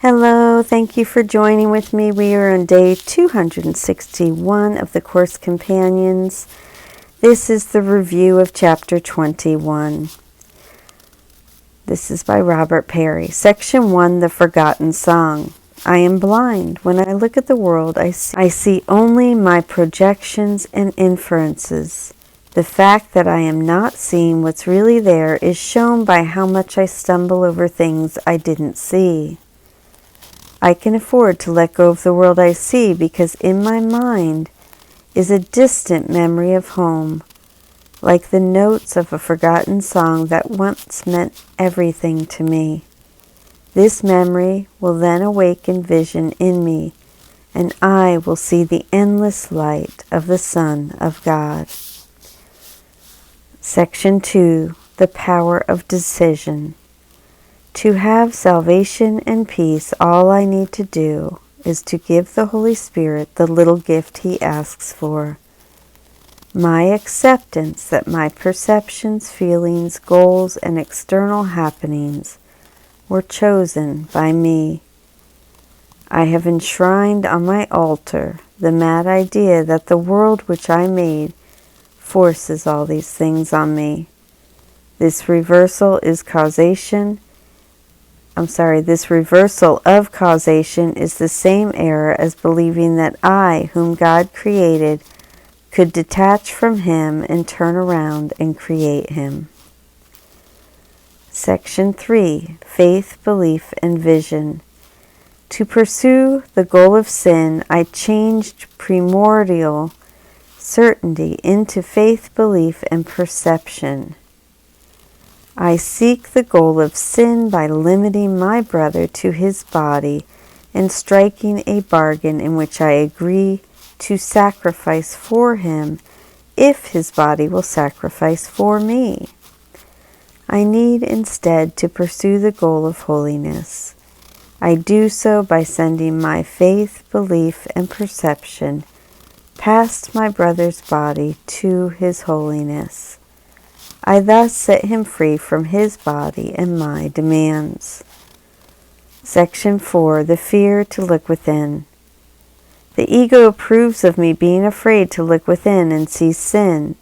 Hello, thank you for joining with me. We are on day 261 of the Course Companions. This is the review of chapter 21. This is by Robert Perry. Section 1, The Forgotten Song. I am blind. When I look at the world, I see only my projections and inferences. The fact that I am not seeing what's really there is shown by how much I stumble over things I didn't see. I can afford to let go of the world I see because in my mind is a distant memory of home, like the notes of a forgotten song that once meant everything to me. This memory will then awaken vision in me, and I will see the endless light of the Son of God. Section 2, The Power of Decision. To have salvation and peace, all I need to do is to give the Holy Spirit the little gift He asks for. My acceptance that my perceptions, feelings, goals, and external happenings were chosen by me. I have enshrined on my altar the mad idea that the world which I made forces all these things on me. This reversal of causation is the same error as believing that I, whom God created, could detach from Him and turn around and create Him. Section 3, Faith, Belief, and Vision. To pursue the goal of sin, I changed primordial certainty into faith, belief, and perception. I seek the goal of sin by limiting my brother to his body and striking a bargain in which I agree to sacrifice for him if his body will sacrifice for me. I need instead to pursue the goal of holiness. I do so by sending my faith, belief, and perception past my brother's body to his holiness. I thus set him free from his body and my demands. Section 4, The Fear to Look Within. The ego approves of me being afraid to look within and see sin.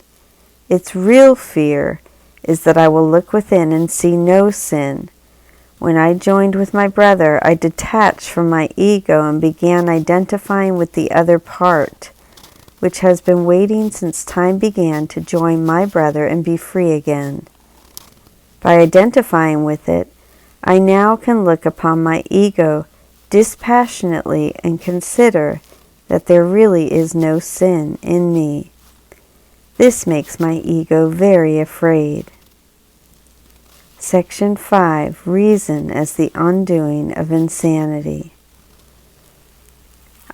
Its real fear is that I will look within and see no sin. When I joined with my brother, I detached from my ego and began identifying with the other part, which has been waiting since time began to join my brother and be free again. By identifying with it, I now can look upon my ego dispassionately and consider that there really is no sin in me. This makes my ego very afraid. Section 5, Reason as the Undoing of Insanity.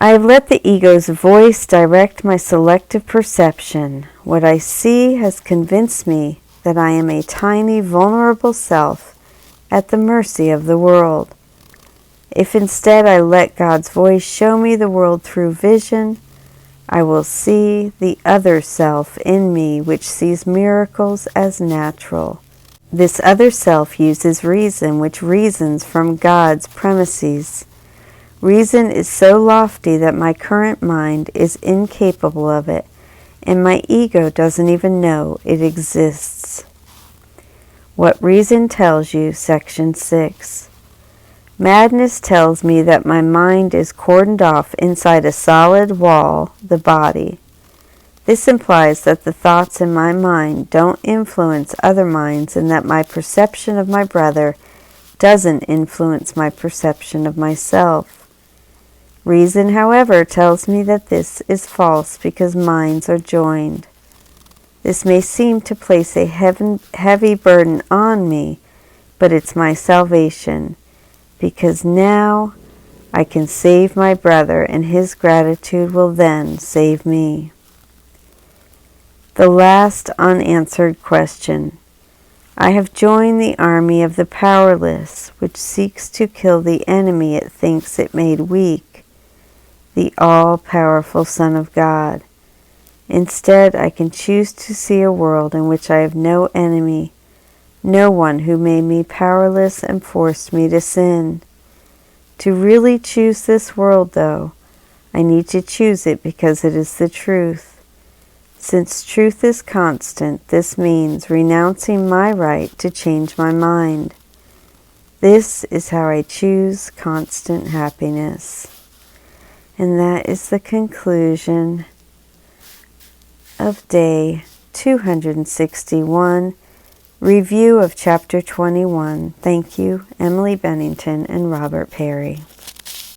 I have let the ego's voice direct my selective perception. What I see has convinced me that I am a tiny, vulnerable self at the mercy of the world. If instead I let God's voice show me the world through vision, I will see the other self in me which sees miracles as natural. This other self uses reason, which reasons from God's premises. Reason is so lofty that my current mind is incapable of it, and my ego doesn't even know it exists. What reason tells you, Section 6. Madness tells me that my mind is cordoned off inside a solid wall, the body. This implies that the thoughts in my mind don't influence other minds and that my perception of my brother doesn't influence my perception of myself. Reason, however, tells me that this is false because minds are joined. This may seem to place a heavy burden on me, but it's my salvation, because now I can save my brother and his gratitude will then save me. The last unanswered question. I have joined the army of the powerless, which seeks to kill the enemy it thinks it made weak, the all-powerful Son of God. Instead, I can choose to see a world in which I have no enemy, no one who made me powerless and forced me to sin. To really choose this world, though, I need to choose it because it is the truth. Since truth is constant, this means renouncing my right to change my mind. This is how I choose constant happiness. And that is the conclusion of day 261, review of chapter 21. Thank you, Emily Bennington and Robert Perry.